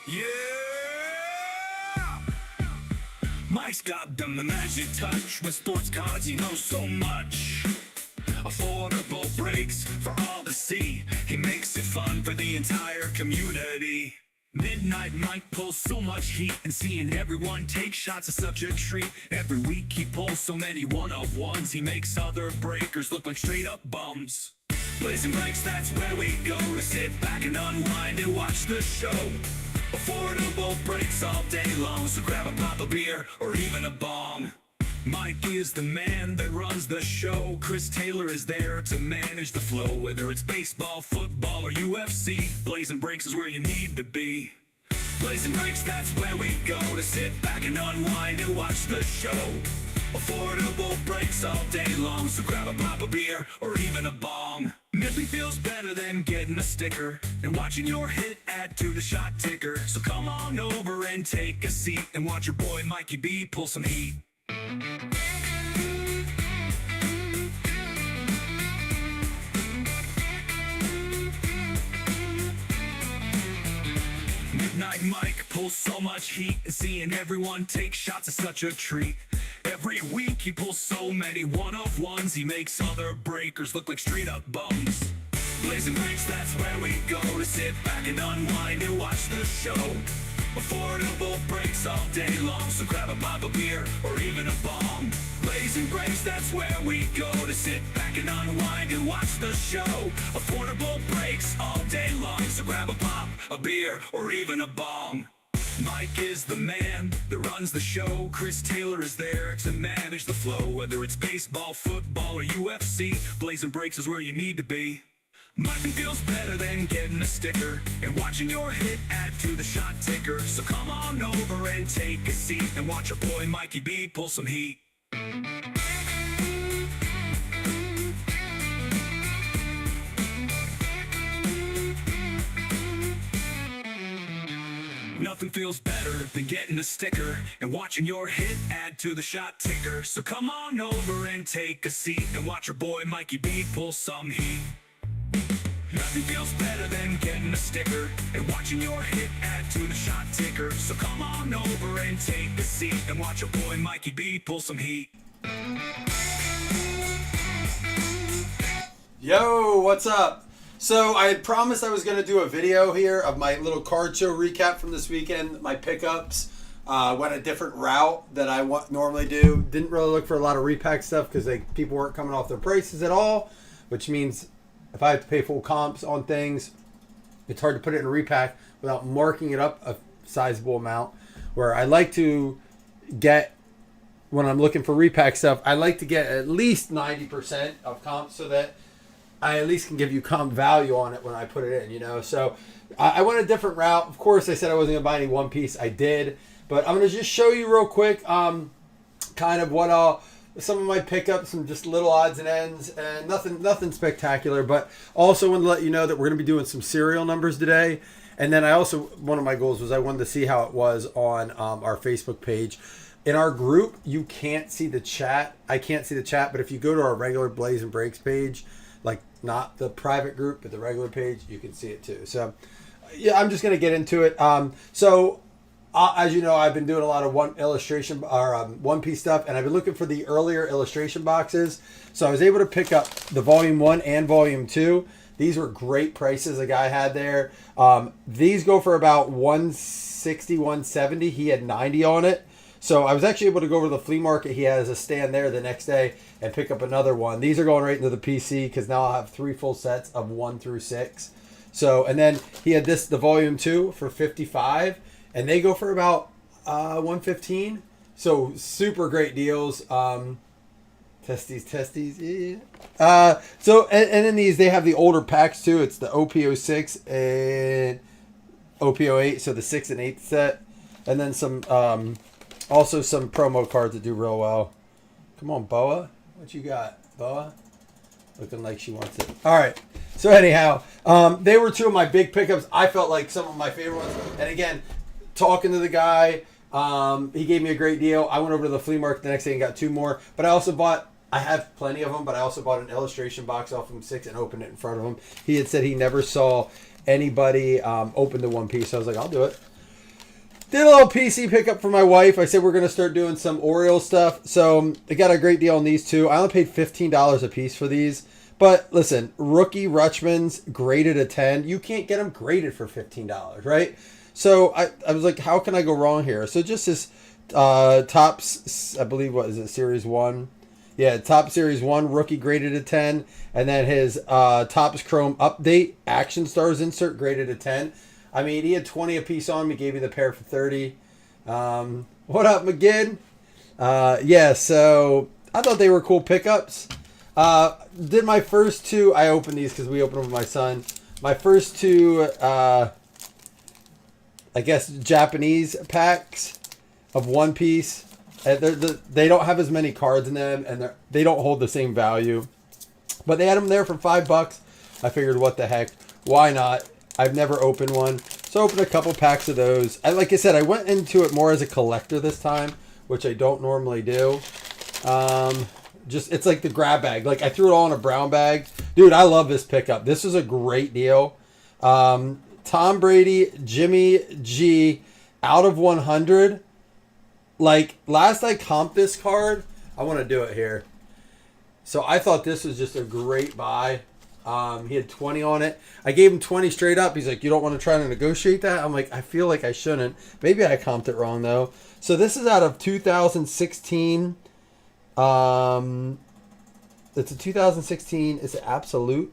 Yeah! Mike's got the magic touch. With sports cards, he knows so much. Affordable breaks for all to see. He makes it fun for the entire community. Midnight Mike pulls so much heat, and seeing everyone take shots is such a treat. Every week he pulls so many one-of-ones, he makes other breakers look like straight up bums. Blazing Breaks, that's where we go to sit back and unwind and watch the show. Affordable breaks all day long, so grab a pop of beer or even a bong. Mike is the man that runs the show. Chris Taylor is there to manage the flow. Whether it's baseball, football, or UFC, Blazing Breaks is where you need to be. Blazing Breaks, that's where we go to sit back and unwind and watch the show. Affordable breaks all day long, so grab a pop of beer or even a bong. Nothing feels better than getting a sticker and watching your hit add to the shot ticker. So come on over and take a seat and watch your boy Mikey B pull some heat. Midnight Mike pulls so much heat, and seeing everyone take shots is such a treat. Every week he pulls so many one-of-ones, he makes other breakers look like straight up bums. Blazing Breaks, that's where we go to sit back and unwind and watch the show. Affordable breaks all day long, so grab a pop of beer or even a bong. Blazing Breaks, that's where we go to sit back and unwind and watch the show. Affordable breaks all day long, so grab a pop, a beer, or even a bong. Mike is the man that runs the show. Chris Taylor is there to manage the flow. Whether it's baseball, football, or UFC, Blazing Breaks is where you need to be. Nothing feels better than getting a sticker and watching your hit add to the shot ticker. So come on over and take a seat and watch your boy Mikey B pull some heat. Nothing feels better than getting a sticker and watching your hit add to the shot ticker. So come on over and take a seat and watch your boy Mikey B pull some heat. Nothing feels better than getting a sticker and watching your hit add to the shot ticker. So come on over and take a seat and watch your boy Mikey B pull some heat. Yo, what's up? So I had promised I was going to do a video here of my little card show recap from this weekend, my pickups. Went a different route that I normally do. Didn't really look for a lot of repack stuff because people weren't coming off their prices at all, which means if I have to pay full comps on things, it's hard to put it in a repack without marking it up a sizable amount. Where I like to get, when I'm looking for repack stuff, I like to get at least 90% of comps so that I at least can give you comp value on it when I put it in, you know. So I went a different route. Of course, I said I wasn't going to buy any One Piece. I did. But I'm going to just show you real quick kind of what some of my pickups, some just little odds and ends, and nothing spectacular. But also want to let you know that we're going to be doing some serial numbers today. And then one of my goals was I wanted to see how it was on our Facebook page. In our group, you can't see the chat. I can't see the chat, but if you go to our regular Blazing Breaks page, like not the private group, but the regular page, you can see it too. So, yeah, I'm just going to get into it. As you know, I've been doing a lot of One Piece stuff, and I've been looking for the earlier illustration boxes. So I was able to pick up the Volume 1 and Volume 2. These were great prices the guy had there. These go for about $160, $170. He had 90 on it. So I was actually able to go over to the flea market. He has a stand there the next day and pick up another one. These are going right into the PC because now I'll have 3 full sets of 1 through 6. So, and then he had the Volume 2 for $55. And they go for about $115. So super great deals. Testes, yeah. And in these, they have the older packs too. It's the OP06 and OP08, so the 6 and 8 set. And then some, also some promo cards that do real well. Come on, Boa. What you got, Boa? Looking like she wants it. All right. So anyhow, they were two of my big pickups. I felt like some of my favorite ones. And again, talking to the guy, he gave me a great deal. I went over to the flea market the next day and got 2 more. But I have plenty of them, but I also bought an illustration box off of 6 and opened it in front of him. He had said he never saw anybody open the One Piece. So I was like, I'll do it. Did a little PC pickup for my wife. I said we're going to start doing some Orioles stuff. So I got a great deal on these two. I only paid $15 a piece for these. But listen, rookie Rutschman's graded a 10. You can't get them graded for $15, right? So I was like, how can I go wrong here? So just this Topps, I believe, what is it, Series 1? Yeah, Topps Series 1, rookie graded a 10. And then his Topps Chrome Update Action Stars insert graded a 10. I mean, he had 20 a piece on me, gave me the pair for 30. What up, McGinn? Yeah, so I thought they were cool pickups. Did my first two, I opened these because we opened them with my son. My first two, I guess, Japanese packs of One Piece. They don't have as many cards in them, and they don't hold the same value. But they had them there for $5. I figured, what the heck? Why not? I've never opened one. So I opened a couple packs of those. Like I said, I went into it more as a collector this time, which I don't normally do. It's like the grab bag. Like, I threw it all in a brown bag. Dude, I love this pickup. This is a great deal. Tom Brady, Jimmy G, out of 100. Like, last I comped this card, I want to do it here. So I thought this was just a great buy. He had 20 on it. I gave him 20 straight up. He's like, you don't want to try to negotiate that? I'm like, I feel like I shouldn't. Maybe I comped it wrong, though. So this is out of 2016. It's a 2016. It's an Absolute.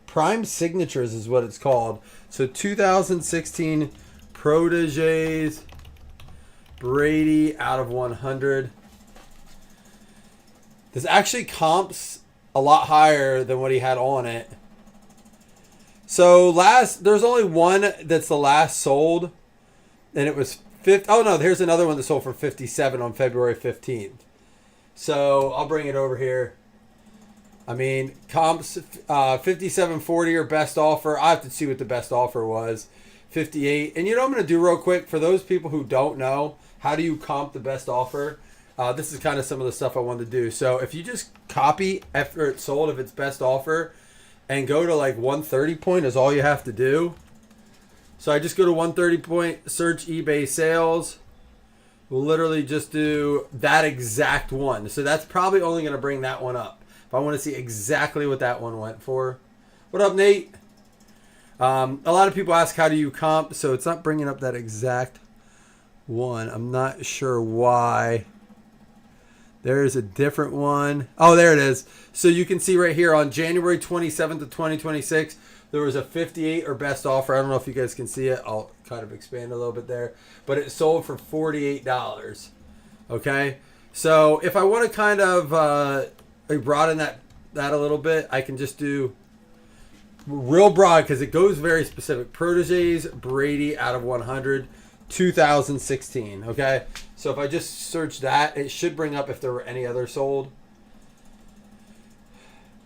Prime Signatures is what it's called. So 2016 Proteges Brady out of 100. This actually comps a lot higher than what he had on it. So there's only one that's the last sold, and it was 50. Oh no, here's another one that sold for 57 on February 15th. So I'll bring it over here. I mean, comps 57.40 or best offer. I have to see what the best offer was. 58. And you know what I'm going to do real quick for those people who don't know, how do you comp the best offer? This is kind of some of the stuff I wanted to do. So if you just copy after it's sold, if it's best offer, and go to like 130 point is all you have to do. So I just go to 130 point, search eBay sales. We'll literally just do that exact one. So that's probably only going to bring that one up. If I want to see exactly what that one went for. What up, Nate? A lot of people ask, how do you comp? So it's not bringing up that exact one. I'm not sure why. There's a different one. Oh, there it is. So you can see right here on January 27th of 2026, there was a 58 or best offer. I don't know if you guys can see it. I'll kind of expand a little bit there. But it sold for $48. Okay? So if I want to kind of broaden that a little bit, I can just do real broad because it goes very specific. Proteges Brady out of 100. 2016. Okay, so if I just search that, it should bring up if there were any other sold.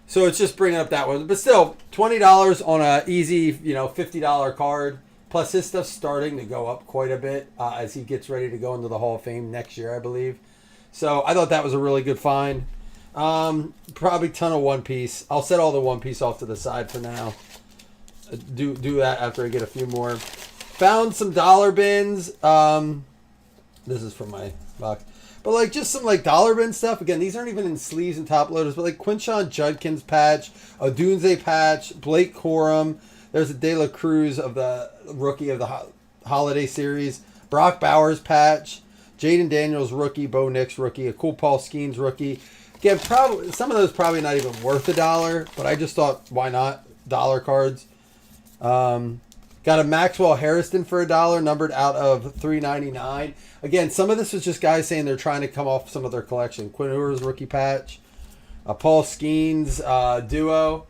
So it's just bringing up that one, but still $20 on a easy, $50 card. Plus his stuff's starting to go up quite a bit as he gets ready to go into the Hall of Fame next year, I believe. So I thought that was a really good find. Probably ton of One Piece. I'll set all the One Piece off to the side for now. Do that after I get a few more. Found some dollar bins. This is from my box. But like just some like dollar bin stuff. Again, these aren't even in sleeves and top loaders, but like Quinshon Judkins patch, a Dunze patch, Blake Corum. There's a De La Cruz of the rookie of the holiday series. Brock Bowers patch, Jaden Daniels rookie, Bo Nix rookie, a cool Paul Skeens rookie. Again, probably some of those probably not even worth $1, but I just thought, why not? Dollar cards. Got a Maxwell Harrison for $1, numbered out of 399. Again, some of this was just guys saying they're trying to come off some of their collection. Quinn Ewers rookie patch, a Paul Skeens duo.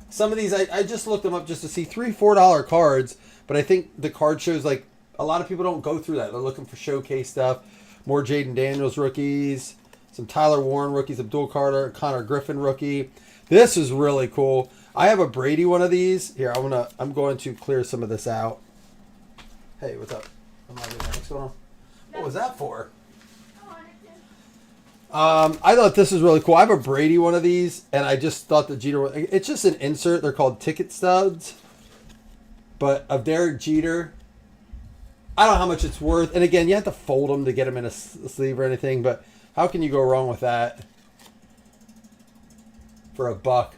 Some of these I just looked them up just to see $3-4 cards, but I think the card shows like a lot of people don't go through that. They're looking for showcase stuff. More Jaden Daniels rookies, some Tyler Warren rookies, Abdul Carter, Connor Griffin rookie. This is really cool. I have a Brady one of these. Here, I'm going to clear some of this out. Hey, what's up? What's going on? What was that for? I thought this was really cool. I have a Brady one of these, and I just thought the Jeter one. It's just an insert. They're called ticket stubs, but of Derek Jeter. I don't know how much it's worth. And again, you have to fold them to get them in a sleeve or anything. But how can you go wrong with that for $1?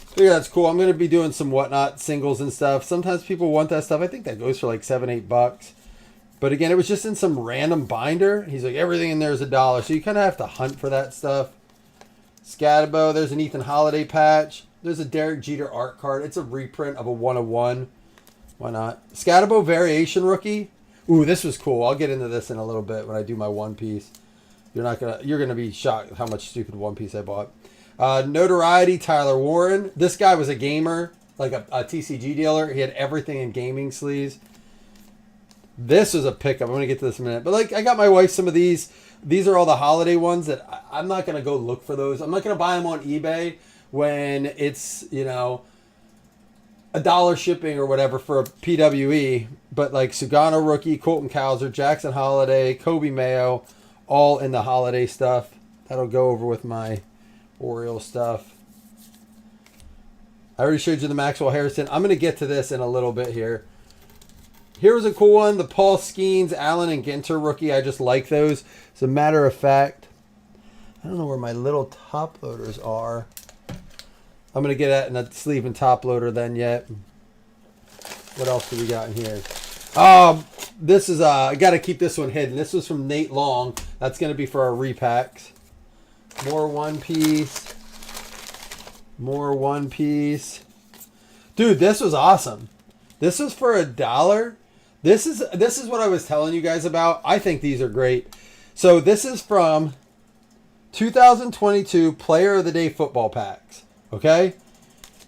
Figure that's cool. I'm going to be doing some Whatnot singles and stuff. Sometimes people want that stuff. I think that goes for like $7-8. But again, it was just in some random binder. He's like, everything in there is $1. So you kind of have to hunt for that stuff. Scatabo, there's an Ethan Holiday patch. There's a Derek Jeter art card. It's a reprint of a 1/1. Why not? Scatabo variation rookie. Ooh, this was cool. I'll get into this in a little bit when I do my One Piece. You're gonna be shocked how much stupid One Piece I bought. Notoriety, Tyler Warren. This guy was a gamer, like a TCG dealer. He had everything in gaming sleeves. This was a pickup. I'm going to get to this in a minute. But like, I got my wife some of these. These are all the holiday ones that I'm not going to go look for those. I'm not going to buy them on eBay when it's, you know, $1 shipping or whatever for a PWE. But like Sugano rookie, Colton Cowser, Jackson Holiday, Kobe Mayo, all in the holiday stuff. That'll go over with my Orioles stuff. I already showed you the Maxwell Harrison. I'm going to get to this in a little bit here. Here's a cool one. The Paul Skeens, Allen, and Ginter rookie. I just like those. As a matter of fact, I don't know where my little top loaders are. I'm going to get that in a sleeve and top loader then yet. What else do we got in here? This is, I got to keep this one hidden. This was from Nate Long. That's going to be for our repacks. More One Piece. More One Piece. Dude, this was awesome. This was for $1. This is what I was telling you guys about. I think these are great. So this is from 2022 Player of the Day football packs. Okay?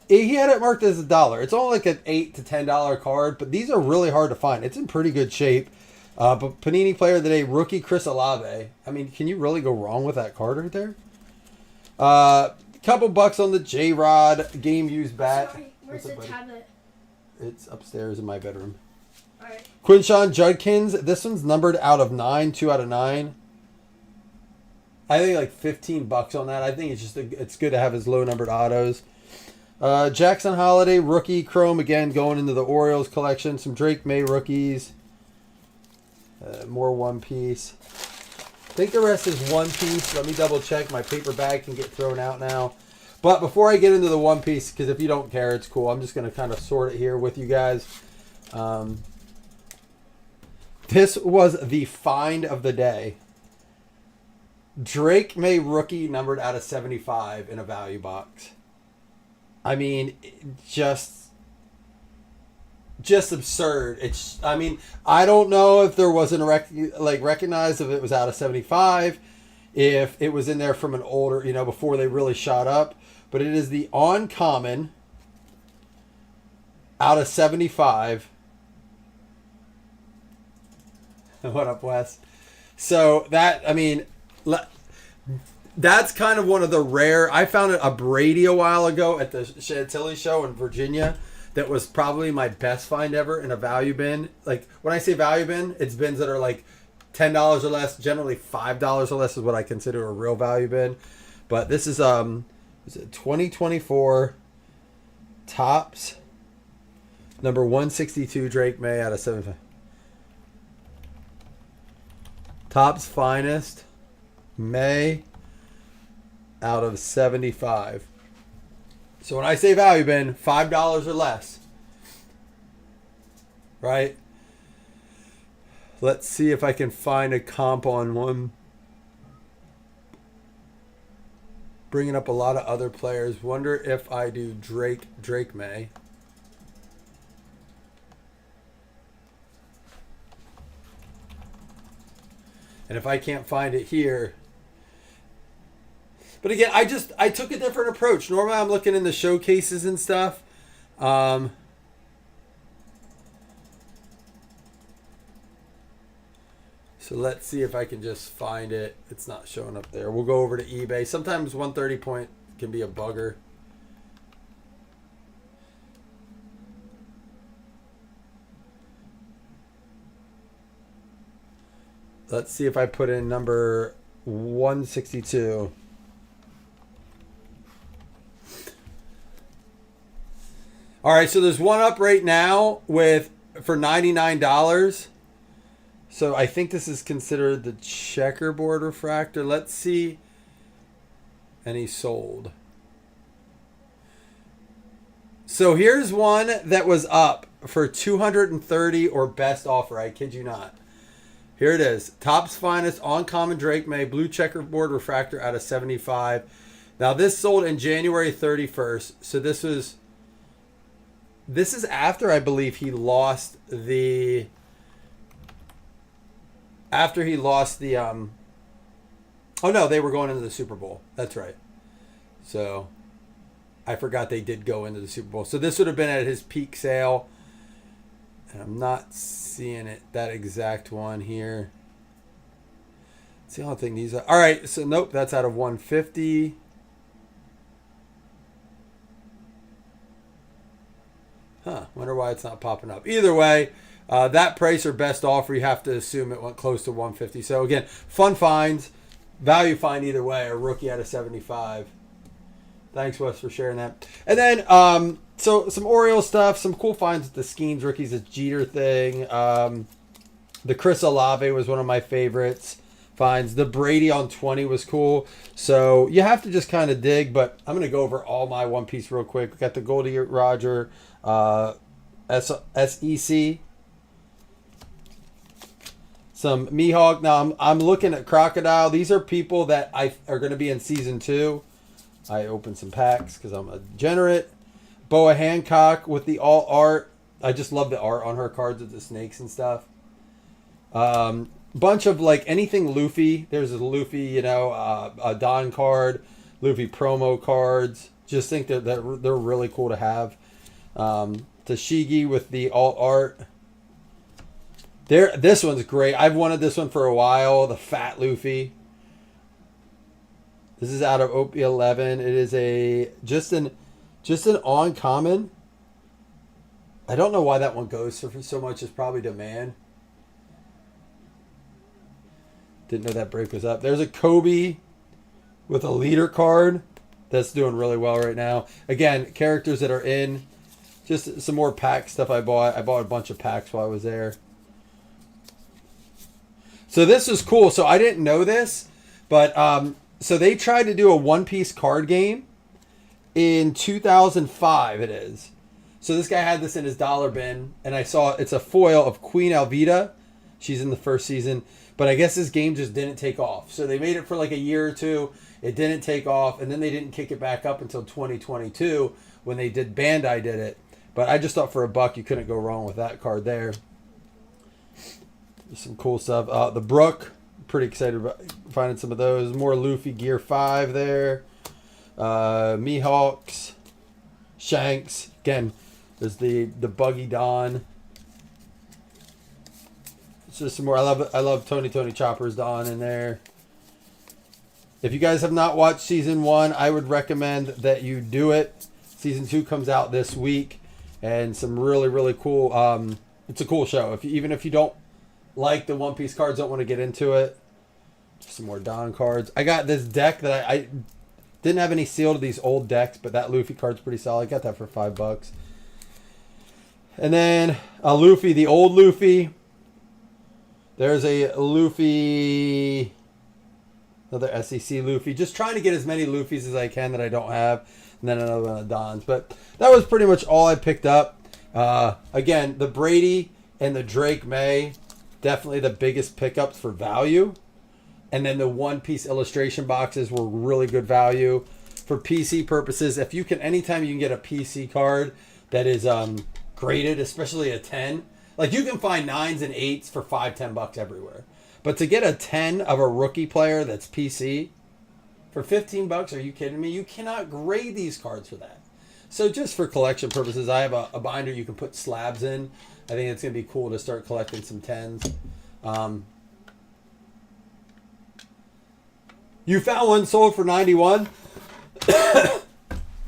He had it marked as $1. It's only like an $8 to $10 card, but these are really hard to find. It's in pretty good shape. But Panini Player of the Day rookie Chris Olave. I mean, can you really go wrong with that card right there? Couple bucks on the J-Rod game used bat. Sorry, where's the tablet? It's upstairs in my bedroom. Alright. Quinshawn Judkins. This one's numbered out of 9, 2 out of 9. I think like $15 on that. I think it's just it's good to have his low numbered autos. Jackson Holiday rookie Chrome again going into the Orioles collection. Some Drake May rookies. More One Piece. I think the rest is One Piece. Let me double check. My paper bag can get thrown out now. But before I get into the One Piece, because if you don't care, it's cool. I'm just going to kind of sort it here with you guys. This was the find of the day. Drake May rookie numbered out of 75 in a value box. I mean, just absurd. I mean, I don't know if there wasn't recognized if it was out of 75, if it was in there from an older, you know, before they really shot up. But it is the uncommon out of 75. What up, Wes? So that, I mean, that's kind of one of the rare. I found a Brady a while ago at the Chantilly show in Virginia. That was probably my best find ever in a value bin. Like when I say value bin, it's bins that are like $10 or less. Generally $5 or less is what I consider a real value bin. But this is 2024 Topps number 162 Drake May out of 75. Topps Finest May out of 75. So when I say value bin, $5 or less. Right? Let's see if I can find a comp on one. Bringing up a lot of other players. Wonder if I do Drake May. And if I can't find it here. But again, I took a different approach. Normally I'm looking in the showcases and stuff. So let's see if I can just find it. It's not showing up there. We'll go over to eBay. Sometimes 130 point can be a bugger. Let's see if I put in number 162. All right, so there's one up right now for $99. So I think this is considered the checkerboard refractor. Let's see. And he sold. So here's one that was up for 230 or best offer. I kid you not. Here it is. Topps Finest Uncommon Drake May Blue Checkerboard Refractor out of 75. Now this sold in January 31st. So this is after I believe he lost the oh no, they were going into the Super Bowl. That's right. So I forgot they did go into the Super Bowl. So this would have been at his peak sale. And I'm not seeing it, that exact one here. It's the only thing these are. All right, so nope, that's out of 150. Wonder why it's not popping up. Either way, that price or best offer, you have to assume it went close to 150. So again, fun finds, value find either way, a rookie out of 75. Thanks, Wes, for sharing that. And then, so some Orioles stuff, some cool finds with the Skeens rookies, this Jeter thing. The Chris Olave was one of my favorites finds. The Brady on 20 was cool. So you have to just kind of dig, but I'm going to go over all my One Piece real quick. We got the Goldie Roger SEC. Some Mihawk. Now I'm looking at Crocodile. These are people that are going to be in season 2. I opened some packs because I'm a degenerate. Boa Hancock with the all art. I just love the art on her cards with the snakes and stuff. Bunch of like anything Luffy. There's a Luffy, a Don card, Luffy promo cards. Just think that they're really cool to have. Tashigi with the all art. This one's great. I've wanted this one for a while. The Fat Luffy. This is out of Opie 11. It is just an uncommon. I don't know why that one goes for so much. It's probably demand. Didn't know that break was up. There's a Kobe with a leader card that's doing really well right now. Again, characters that are in. Just some more pack stuff I bought. I bought a bunch of packs while I was there. So this is cool. So I didn't know this, but so they tried to do a One Piece card game in 2005. It is. So this guy had this in his dollar bin, and I saw it's a foil of Queen Alvida. She's in the first season, but I guess this game just didn't take off. So they made it for like a year or two. It didn't take off, and then they didn't kick it back up until 2022 when they did Bandai did it. But I just thought for $1 you couldn't go wrong with that card there. Some cool stuff. The Brook, pretty excited about finding some of those. More Luffy Gear 5 there. Mihawks, Shanks. Again, there's the Buggy Don. It's just some more. I love Tony Chopper's Don in there. If you guys have not watched season 1, I would recommend that you do it. Season 2 comes out this week, and some really, really cool. It's a cool show. Even if you don't like the One Piece cards, don't want to get into it. Some more Don cards. I got this deck that I didn't have any seal to these old decks, but that Luffy card's pretty solid. I got that for $5. And then a Luffy, the old Luffy. There's a Luffy, another SEC Luffy. Just trying to get as many Luffys as I can that I don't have. And then another one of Dons. But that was pretty much all I picked up. Again, the Brady and the Drake May, definitely the biggest pickups for value. And then the One Piece illustration boxes were really good value. For PC purposes, if you can, anytime you can get a PC card that is graded, especially a 10, like you can find 9s and 8s for $5-10 everywhere. But to get a 10 of a rookie player that's PC for $15, are you kidding me? You cannot grade these cards for that. So just for collection purposes, I have a binder you can put slabs in. I think it's going to be cool to start collecting some 10s. You found one sold for $91.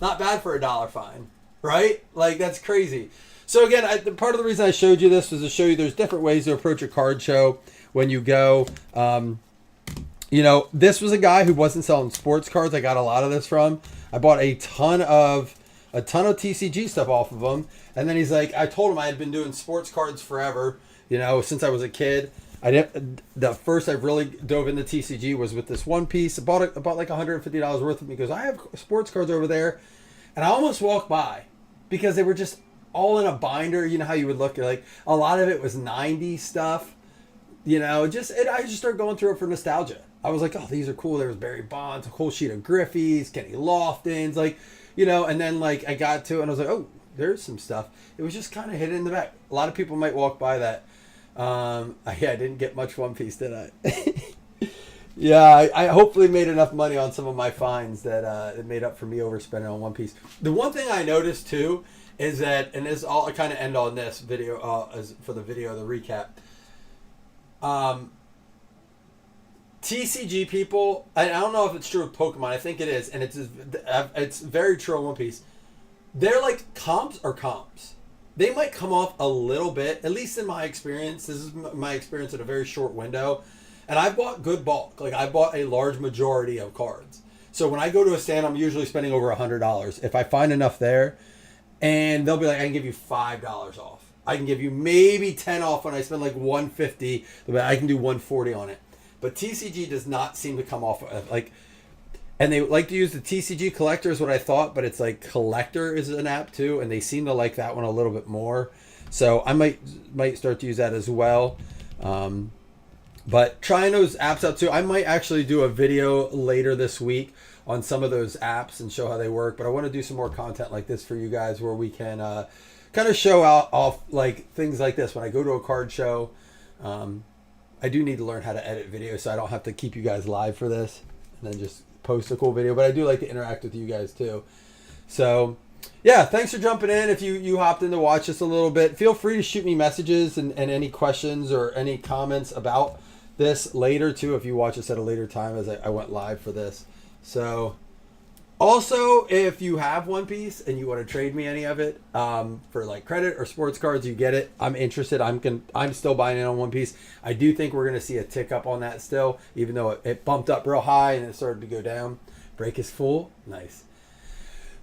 Not bad for $1 fine, right? Like, that's crazy. So again, part of the reason I showed you this was to show you there's different ways to approach a card show when you go. This was a guy who wasn't selling sports cards. I got a lot of this from. I bought a ton of TCG stuff off of him. And then he's like, I told him I had been doing sports cards forever, since I was a kid. I didn't. The first I really dove into TCG was with this One Piece. I bought like $150 worth of them because I have sports cards over there, and I almost walked by because they were just all in a binder. You know how you would look, like a lot of it was '90s stuff. You know, I just started going through it for nostalgia. I was like, oh, these are cool. There was Barry Bonds, a whole sheet of Griffey's, Kenny Loftons, like, you know, and then like I got to it and I was like, oh, there's some stuff. It was just kind of hidden in the back. A lot of people might walk by that. I didn't get much One Piece, did I? Yeah, I hopefully made enough money on some of my finds that it made up for me overspending on One Piece. The one thing I noticed too is that, and this all I kind of end on this video as for the video, the recap. TCG people, I don't know if it's true with Pokemon. I think it is, and it's very true on One Piece. They're like comps are comps. They might come off a little bit, at least in my experience. This is my experience in a very short window. And I bought good bulk. Like, I bought a large majority of cards. So when I go to a stand, I'm usually spending over $100. If I find enough there, and they'll be like, I can give you $5 off. I can give you maybe 10 off when I spend like $150. But I can do $140 on it. But TCG does not seem to come off like... And they like to use the TCG Collector is what I thought, but it's like Collector is an app too, and they seem to like that one a little bit more. So I might start to use that as well. But trying those apps out too. I might actually do a video later this week on some of those apps and show how they work. But I want to do some more content like this for you guys where we can kind of show out off like things like this. When I go to a card show, I do need to learn how to edit videos so I don't have to keep you guys live for this and then just post a cool video, but I do like to interact with you guys too. So yeah, thanks for jumping in. If you hopped in to watch this a little bit, feel free to shoot me messages and any questions or any comments about this later too, if you watch this at a later time as I went live for this. So also, if you have One Piece and you want to trade me any of it for like credit or sports cards, you get it. I'm interested. I'm still buying in on One Piece. I do think we're going to see a tick up on that still, even though it bumped up real high and it started to go down. Break is full. Nice.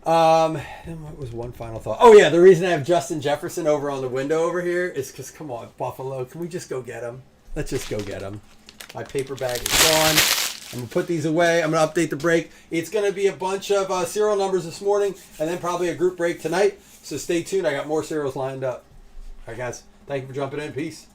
And what was one final thought? Oh yeah, the reason I have Justin Jefferson over on the window over here is because, come on, Buffalo, can we just go get him? Let's just go get him. My paper bag is gone. I'm going to put these away. I'm going to update the break. It's going to be a bunch of serial numbers this morning and then probably a group break tonight. So stay tuned. I got more serials lined up. All right, guys. Thank you for jumping in. Peace.